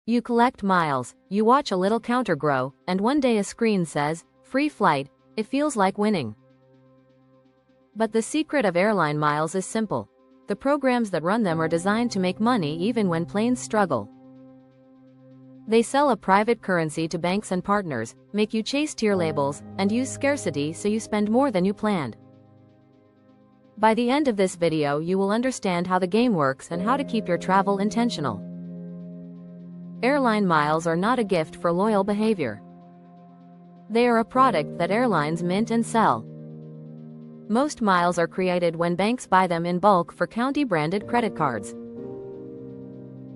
You collect miles, you watch a little counter grow, and one day a screen says, "Free flight." It feels like winning. But the secret of airline miles is simple. The programs that run them are designed to make money even when planes struggle. They sell a private currency to banks and partners, make you chase tier labels, and use scarcity so you spend more than you planned. By the end of this video, you will understand how the game works and how to keep your travel intentional. Airline miles are not a gift for loyal behavior. They are a product that airlines mint and sell. Most miles are created when banks buy them in bulk for county-branded credit cards.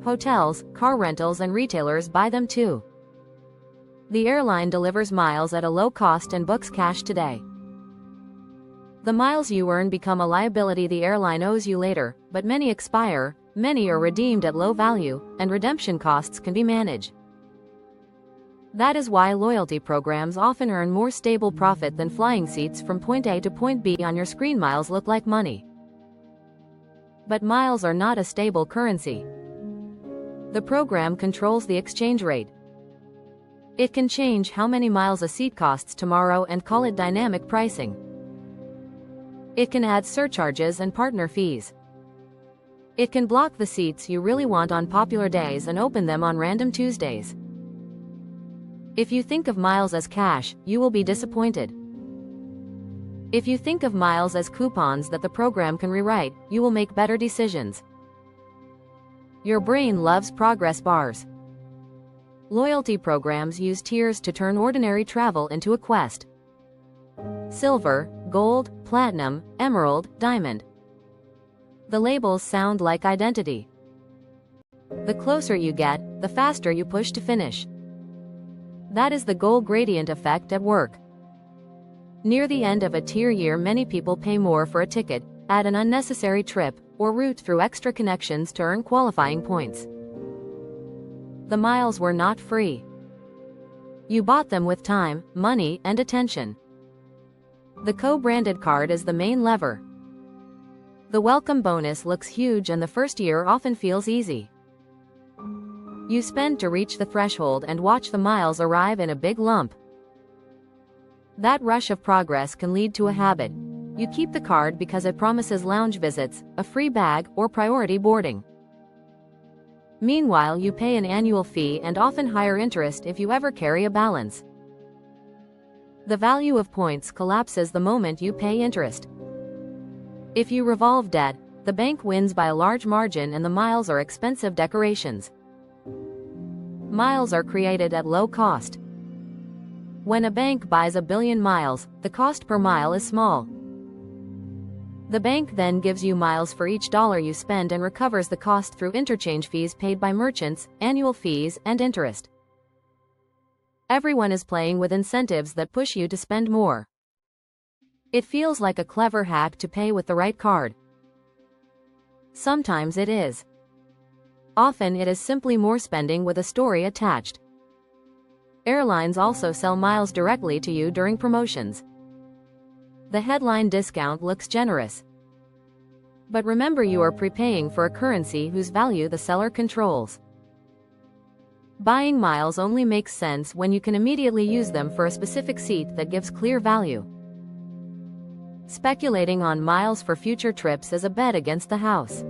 Hotels, car rentals, and retailers buy them too. The airline delivers miles at a low cost and books cash today. The miles you earn become a liability the airline owes you later, but many expire, many are redeemed at low value, and redemption costs can be managed. That is why loyalty programs often earn more stable profit than flying seats from point A to point B. On your screen, miles look like money. But miles are not a stable currency. The program controls the exchange rate. It can change how many miles a seat costs tomorrow and call it dynamic pricing. It can add surcharges and partner fees. It can block the seats you really want on popular days and open them on random Tuesdays. If you think of miles as cash, you will be disappointed. If you think of miles as coupons that the program can rewrite, you will make better decisions. Your brain loves progress bars. Loyalty programs use tiers to turn ordinary travel into a quest. Silver, gold, platinum, emerald, diamond. The labels sound like identity. The closer you get, the faster you push to finish. That is the goal gradient effect at work. Near the end of a tier year, many people pay more for a ticket, add an unnecessary trip, or route through extra connections to earn qualifying points. The miles were not free. You bought them with time, money, and attention. The co-branded card is the main lever. The welcome bonus looks huge and the first year often feels easy. You spend to reach the threshold and watch the miles arrive in a big lump. That rush of progress can lead to a habit. You keep the card because it promises lounge visits, a free bag, or priority boarding. Meanwhile, you pay an annual fee and often higher interest if you ever carry a balance. The value of points collapses the moment you pay interest. If you revolve debt, the bank wins by a large margin and the miles are expensive decorations. Miles are created at low cost. When a bank buys 1 billion miles, the cost per mile is small. The bank then gives you miles for each dollar you spend and recovers the cost through interchange fees paid by merchants, annual fees, and interest. Everyone is playing with incentives that push you to spend more. It feels like a clever hack to pay with the right card. Sometimes it is. Often it is simply more spending with a story attached. Airlines also sell miles directly to you during promotions. The headline discount looks generous. But remember, you are prepaying for a currency whose value the seller controls. Buying miles only makes sense when you can immediately use them for a specific seat that gives clear value. Speculating on miles for future trips is a bet against the house.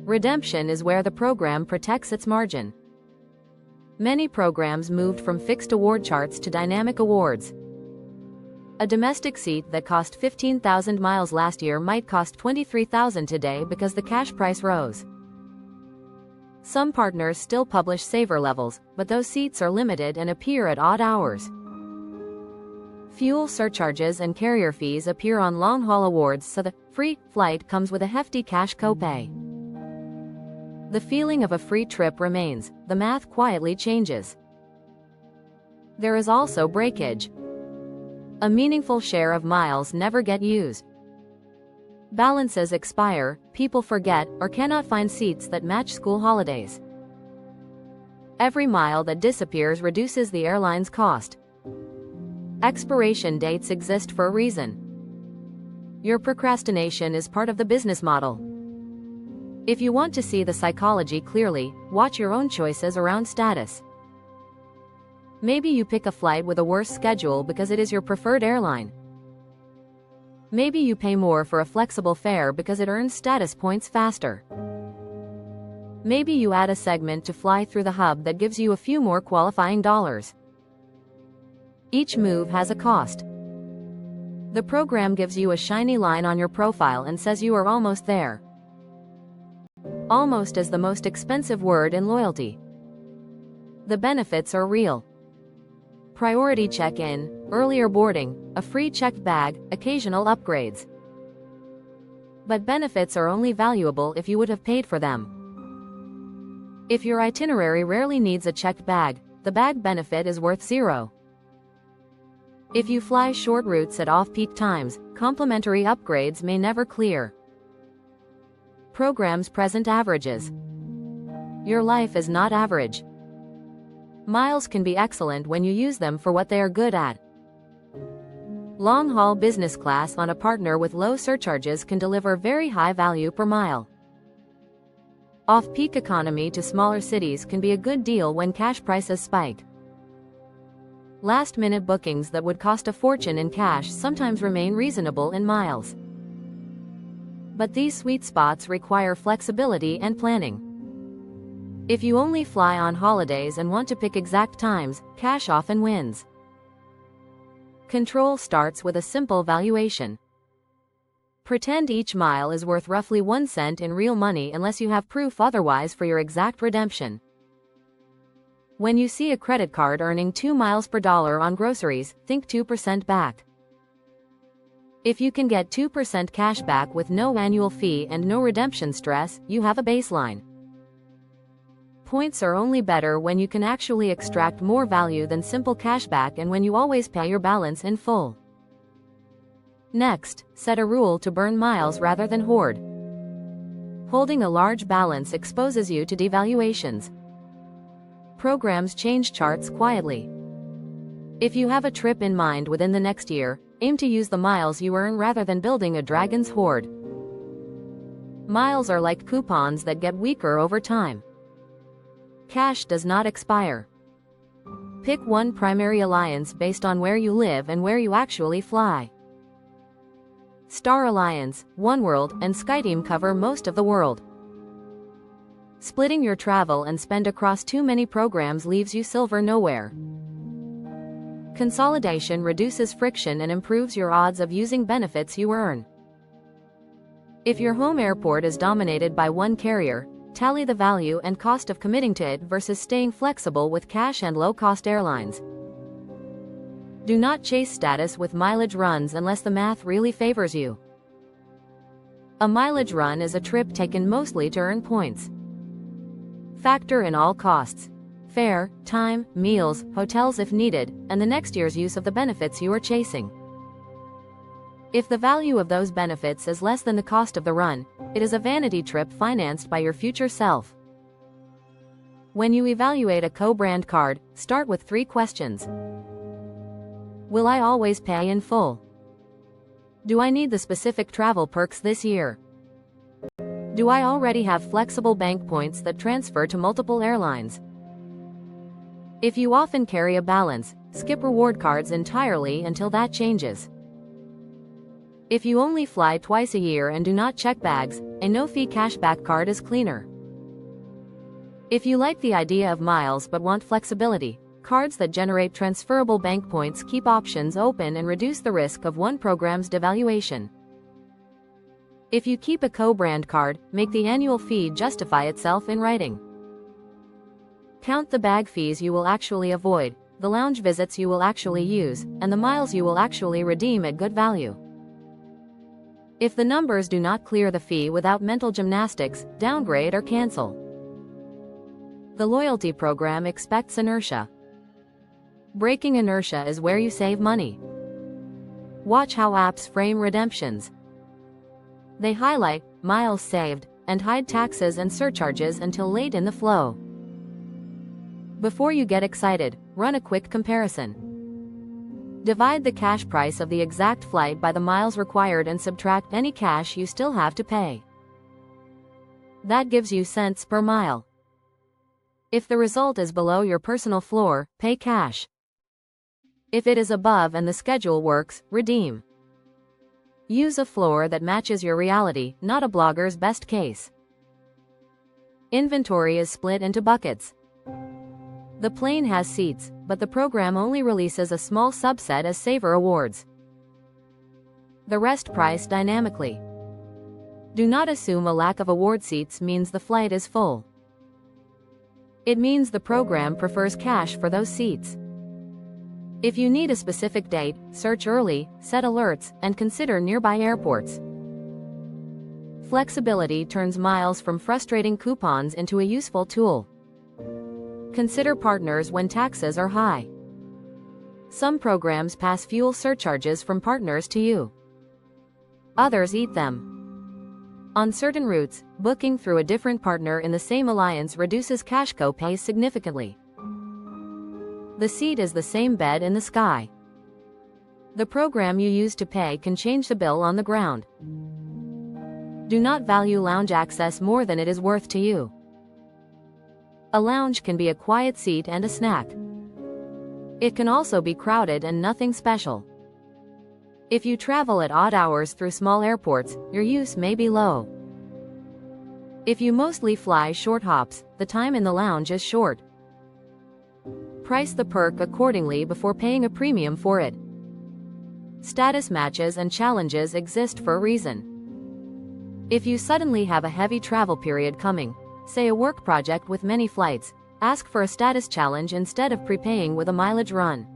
Redemption is where the program protects its margin. Many programs moved from fixed award charts to dynamic awards. A domestic seat that cost 15,000 miles last year might cost 23,000 today because the cash price rose. Some partners still publish saver levels, but those seats are limited and appear at odd hours. Fuel surcharges and carrier fees appear on long-haul awards, so the free flight comes with a hefty cash copay. The feeling of a free trip remains, the math quietly changes. There is also breakage. A meaningful share of miles never get used. Balances expire, people forget, or cannot find seats that match school holidays. Every mile that disappears reduces the airline's cost. Expiration dates exist for a reason. Your procrastination is part of the business model. If you want to see the psychology clearly, watch your own choices around status. Maybe you pick a flight with a worse schedule because it is your preferred airline. Maybe you pay more for a flexible fare because it earns status points faster. Maybe you add a segment to fly through the hub that gives you a few more qualifying dollars. Each move has a cost. The program gives you a shiny line on your profile and says you are almost there. Almost is the most expensive word in loyalty. The benefits are real. Priority check-in, earlier boarding, a free checked bag, occasional upgrades. But benefits are only valuable if you would have paid for them. If your itinerary rarely needs a checked bag, the bag benefit is worth zero. If you fly short routes at off-peak times, complimentary upgrades may never clear. Programs present averages. Your life is not average. Miles can be excellent when you use them for what they are good at. Long-haul business class on a partner with low surcharges can deliver very high value per mile. Off-peak economy to smaller cities can be a good deal when cash prices spike. Last-minute bookings that would cost a fortune in cash sometimes remain reasonable in miles. But these sweet spots require flexibility and planning. If you only fly on holidays and want to pick exact times, cash often wins. Control starts with a simple valuation. Pretend each mile is worth roughly 1 cent in real money unless you have proof otherwise for your exact redemption. When you see a credit card earning 2 miles per dollar on groceries, think 2% back. If you can get 2% cash back with no annual fee and no redemption stress, you have a baseline. Points are only better when you can actually extract more value than simple cashback and when you always pay your balance in full. Next, set a rule to burn miles rather than hoard. Holding a large balance exposes you to devaluations. Programs change charts quietly. If you have a trip in mind within the next year, aim to use the miles you earn rather than building a dragon's hoard. Miles are like coupons that get weaker over time. Cash does not expire. Pick one primary alliance based on where you live and where you actually fly. Star Alliance, Oneworld, and SkyTeam cover most of the world. Splitting your travel and spend across too many programs leaves you silver nowhere. Consolidation reduces friction and improves your odds of using benefits you earn. If your home airport is dominated by one carrier, tally the value and cost of committing to it versus staying flexible with cash and low-cost airlines. Do not chase status with mileage runs unless the math really favors you. A mileage run is a trip taken mostly to earn points. Factor in all costs: fare, time, meals, hotels if needed, and the next year's use of the benefits you are chasing. If the value of those benefits is less than the cost of the run, it is a vanity trip financed by your future self. When you evaluate a co-brand card, start with 3 questions. Will I always pay in full? Do I need the specific travel perks this year? Do I already have flexible bank points that transfer to multiple airlines? If you often carry a balance, skip reward cards entirely until that changes. If you only fly twice a year and do not check bags, a no-fee cashback card is cleaner. If you like the idea of miles but want flexibility, cards that generate transferable bank points keep options open and reduce the risk of one program's devaluation. If you keep a co-brand card, make the annual fee justify itself in writing. Count the bag fees you will actually avoid, the lounge visits you will actually use, and the miles you will actually redeem at good value. If the numbers do not clear the fee without mental gymnastics, downgrade or cancel. The loyalty program expects inertia. Breaking inertia is where you save money. Watch how apps frame redemptions. They highlight miles saved and hide taxes and surcharges until late in the flow. Before you get excited, run a quick comparison. Divide the cash price of the exact flight by the miles required and subtract any cash you still have to pay. That gives you cents per mile. If the result is below your personal floor, pay cash. If it is above and the schedule works, redeem. Use a floor that matches your reality, not a blogger's best case. Inventory is split into buckets. The plane has seats, but the program only releases a small subset as saver awards. The rest price dynamically. Do not assume a lack of award seats means the flight is full. It means the program prefers cash for those seats. If you need a specific date, search early, set alerts, and consider nearby airports. Flexibility turns miles from frustrating coupons into a useful tool. Consider partners when taxes are high. Some programs pass fuel surcharges from partners to you. Others eat them. On certain routes, booking through a different partner in the same alliance reduces cash co-pays significantly. The seat is the same bed in the sky. The program you use to pay can change the bill on the ground. Do not value lounge access more than it is worth to you. A lounge can be a quiet seat and a snack. It can also be crowded and nothing special. If you travel at odd hours through small airports, your use may be low. If you mostly fly short hops, the time in the lounge is short. Price the perk accordingly before paying a premium for it. Status matches and challenges exist for a reason. If you suddenly have a heavy travel period coming, say a work project with many flights, ask for a status challenge instead of prepaying with a mileage run.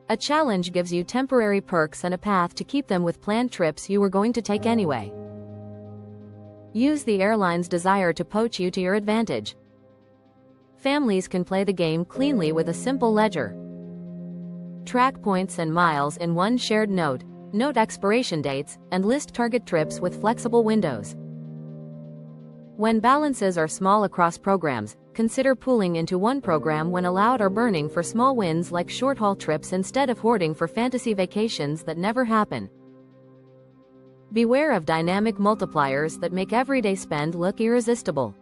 A challenge gives you temporary perks and a path to keep them with planned trips you were going to take anyway. Use the airline's desire to poach you to your advantage. Families can play the game cleanly with a simple ledger. Track points and miles in one shared note, note expiration dates, and list target trips with flexible windows. When balances are small across programs, consider pooling into one program when allowed or burning for small wins like short-haul trips instead of hoarding for fantasy vacations that never happen. Beware of dynamic multipliers that make everyday spend look irresistible.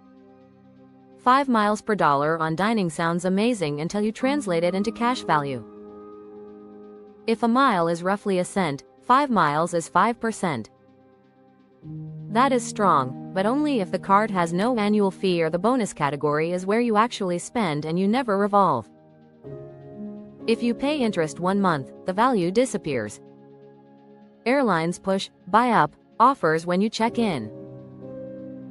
5 miles per dollar on dining sounds amazing until you translate it into cash value. If a mile is roughly a cent, 5 miles is 5%. That is strong, but only if the card has no annual fee or the bonus category is where you actually spend and you never revolve. If you pay interest 1 month, the value disappears. Airlines push buy up offers when you check in.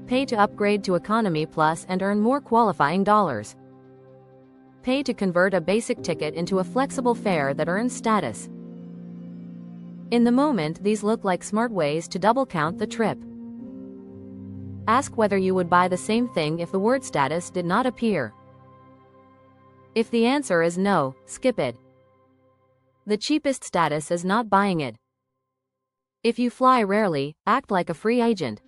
Pay to upgrade to Economy Plus and earn more qualifying dollars. Pay to convert a basic ticket into a flexible fare that earns status. In the moment, these look like smart ways to double count the trip. Ask whether you would buy the same thing if the word status did not appear. If the answer is no, skip it. The cheapest status is not buying it. If you fly rarely, act like a free agent.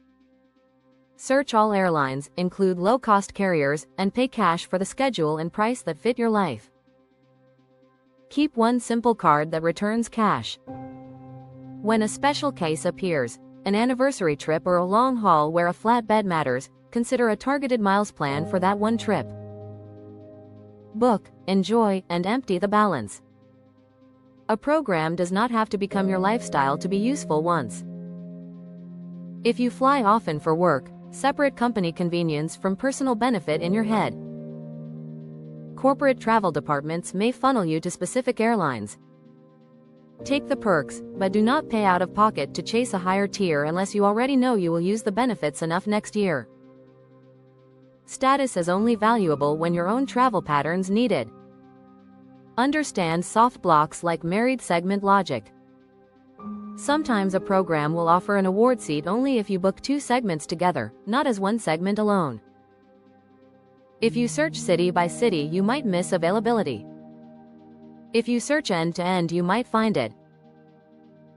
Search all airlines, include low-cost carriers, and pay cash for the schedule and price that fit your life. Keep one simple card that returns cash. When a special case appears, an anniversary trip or a long haul where a flatbed matters, consider a targeted miles plan for that one trip. Book, enjoy, and empty the balance. A program does not have to become your lifestyle to be useful once. If you fly often for work, separate company convenience from personal benefit in your head. Corporate travel departments may funnel you to specific airlines. Take the perks, but do not pay out of pocket to chase a higher tier unless you already know you will use the benefits enough next year. Status is only valuable when your own travel patterns need it. Understand soft blocks like married segment logic. Sometimes a program will offer an award seat only if you book 2 segments together, not as one segment alone. If you search city by city, you might miss availability. If you search end to end, you might find it.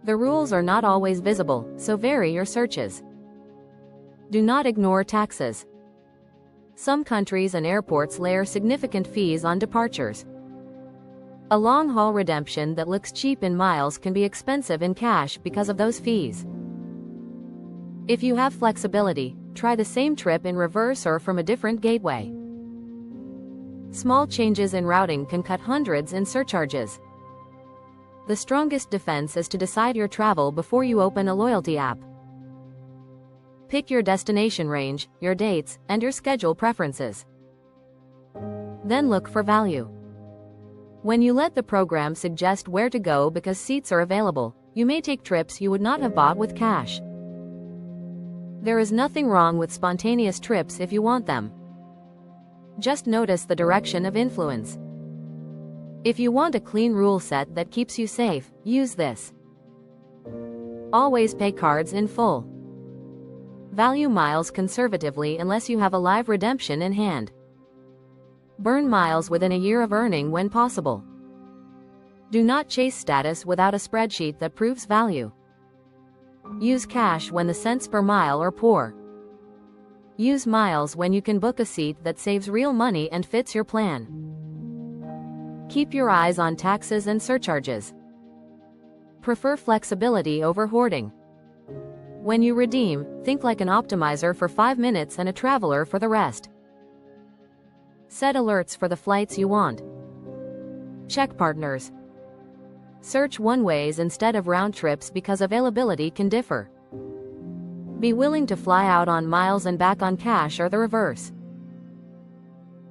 The rules are not always visible, so vary your searches. Do not ignore taxes. Some countries and airports layer significant fees on departures. A long-haul redemption that looks cheap in miles can be expensive in cash because of those fees. If you have flexibility, try the same trip in reverse or from a different gateway. Small changes in routing can cut hundreds in surcharges. The strongest defense is to decide your travel before you open a loyalty app. Pick your destination range, your dates, and your schedule preferences. Then look for value. When you let the program suggest where to go because seats are available, you may take trips you would not have bought with cash. There is nothing wrong with spontaneous trips if you want them. Just notice the direction of influence. If you want a clean rule set that keeps you safe, use this. Always pay cards in full. Value miles conservatively unless you have a live redemption in hand. Burn miles within a year of earning when possible. Do not chase status without a spreadsheet that proves value. Use cash when the cents per mile are poor. Use miles when you can book a seat that saves real money and fits your plan. Keep your eyes on taxes and surcharges. Prefer flexibility over hoarding. When you redeem, think like an optimizer for 5 minutes and a traveler for the rest. Set alerts for the flights you want. Check partners. Search one-ways instead of round trips because availability can differ. Be willing to fly out on miles and back on cash or the reverse.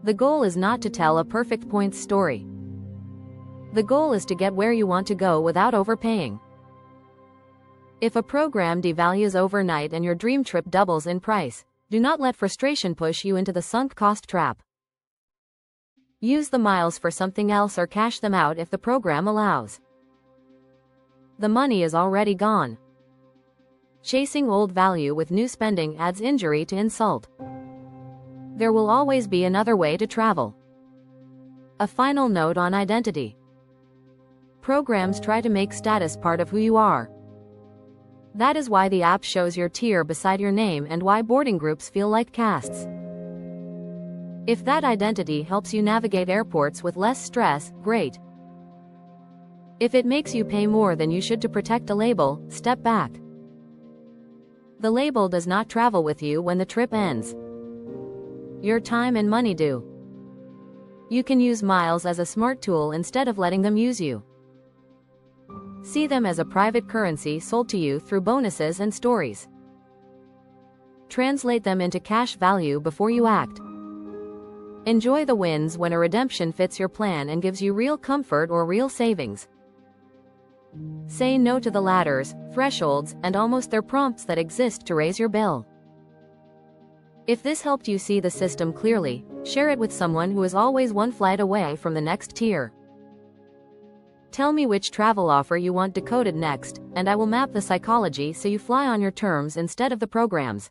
The goal is not to tell a perfect points story. The goal is to get where you want to go without overpaying. If a program devalues overnight and your dream trip doubles in price, do not let frustration push you into the sunk cost trap. Use the miles for something else or cash them out if the program allows. The money is already gone. Chasing old value with new spending adds injury to insult. There will always be another way to travel. A final note on identity. Programs try to make status part of who you are. That is why the app shows your tier beside your name and why boarding groups feel like castes. If that identity helps you navigate airports with less stress, great. If it makes you pay more than you should to protect a label, step back. The label does not travel with you when the trip ends. Your time and money do. You can use miles as a smart tool instead of letting them use you. See them as a private currency sold to you through bonuses and stories. Translate them into cash value before you act. Enjoy the wins when a redemption fits your plan and gives you real comfort or real savings. Say no to the ladders, thresholds, and almost their prompts that exist to raise your bill. If this helped you see the system clearly, share it with someone who is always one flight away from the next tier. Tell me which travel offer you want decoded next, and I will map the psychology so you fly on your terms instead of the programs.